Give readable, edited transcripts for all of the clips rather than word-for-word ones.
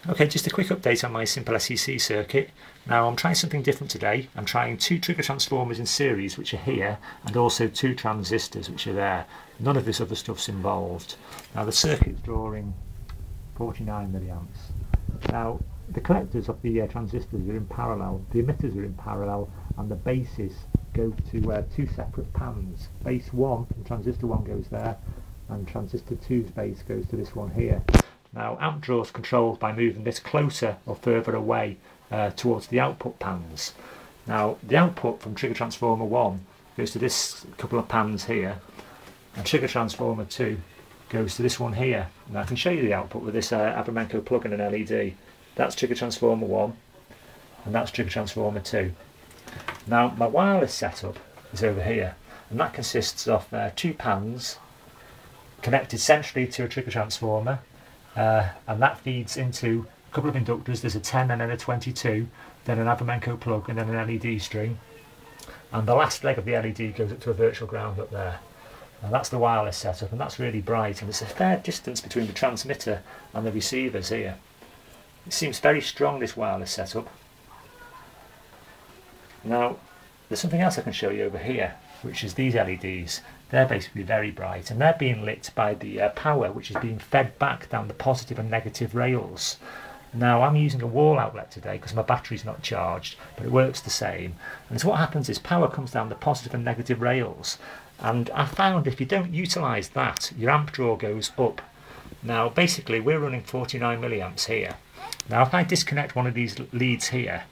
Okay, just a quick update on my simple SEC circuit. Now I'm trying something different today. I'm trying 2 trigger transformers in series, which are here, and also 2 transistors, which are there. None of this other stuff's involved. Now the circuit's drawing 49 milliamps. Now the collectors of the transistors are in parallel, the emitters are in parallel, and the bases go to 2 separate pans. Base 1 from transistor 1 goes there, and transistor 2's base goes to this one here. Now amp draw is controlled by moving this closer or further away towards the output pans. Now the output from trigger transformer 1 goes to this couple of pans here, and trigger transformer 2 goes to this one here. Now I can show you the output with this Avamenco plug and an LED. That's trigger transformer 1 and that's trigger transformer 2. Now my wireless setup is over here, and that consists of 2 pans connected centrally to a trigger transformer. And that feeds into a couple of inductors. There's a 10 and then a 22, then an Avamenco plug and then an LED string, and the last leg of the LED goes up to a virtual ground up there. And that's the wireless setup, and that's really bright, and there's a fair distance between the transmitter and the receivers here. It seems very strong, this wireless setup. Now there's something else I can show you over here, which is these LEDs. They're basically very bright, and they're being lit by the power which is being fed back down the positive and negative rails. Now I'm using a wall outlet today because my battery's not charged, but it works the same. And so what happens is power comes down the positive and negative rails, and I found if you don't utilise that, your amp draw goes up. Now basically we're running 49 milliamps here. Now if I disconnect one of these leads here,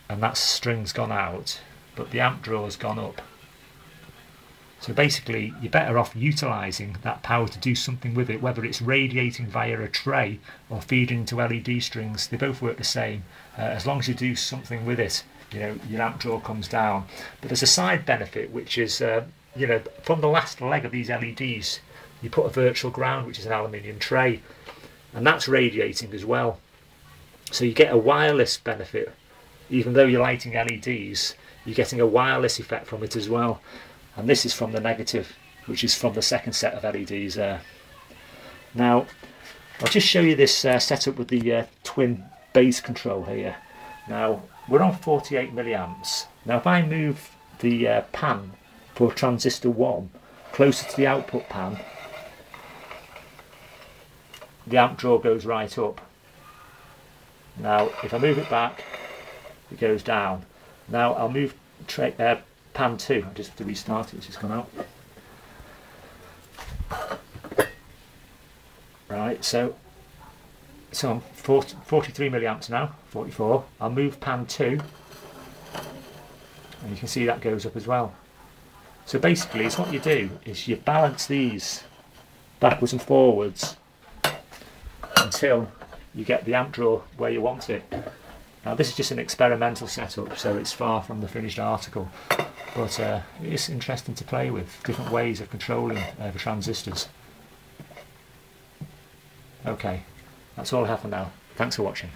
and that string's gone out, but the amp draw's gone up. So basically you're better off utilising that power to do something with it, whether it's radiating via a tray or feeding into LED strings. They both work the same. As long as you do something with it, you know, your amp draw comes down. But there's a side benefit, which is you know, from the last leg of these LEDs you put a virtual ground, which is an aluminium tray, and that's radiating as well. So you get a wireless benefit. Even though you're lighting LEDs, you're getting a wireless effect from it as well. And this is from the negative, which is from the second set of LEDs there. Now I'll just show you this setup with the twin base control here. Now we're on 48 milliamps. Now if I move the pan for transistor 1 closer to the output pan, the amp draw goes right up. Now if I move it back, it goes down. Now I'll move pan 2, I just have to restart it, it's just gone out. Right, so I'm 43 milliamps now, 44. I'll move pan 2, and you can see that goes up as well. So basically, it's what you do is you balance these backwards and forwards until you get the amp draw where you want it. Now this is just an experimental setup, so it's far from the finished article, but it is interesting to play with different ways of controlling the transistors. Okay, that's all I have for now. Thanks for watching.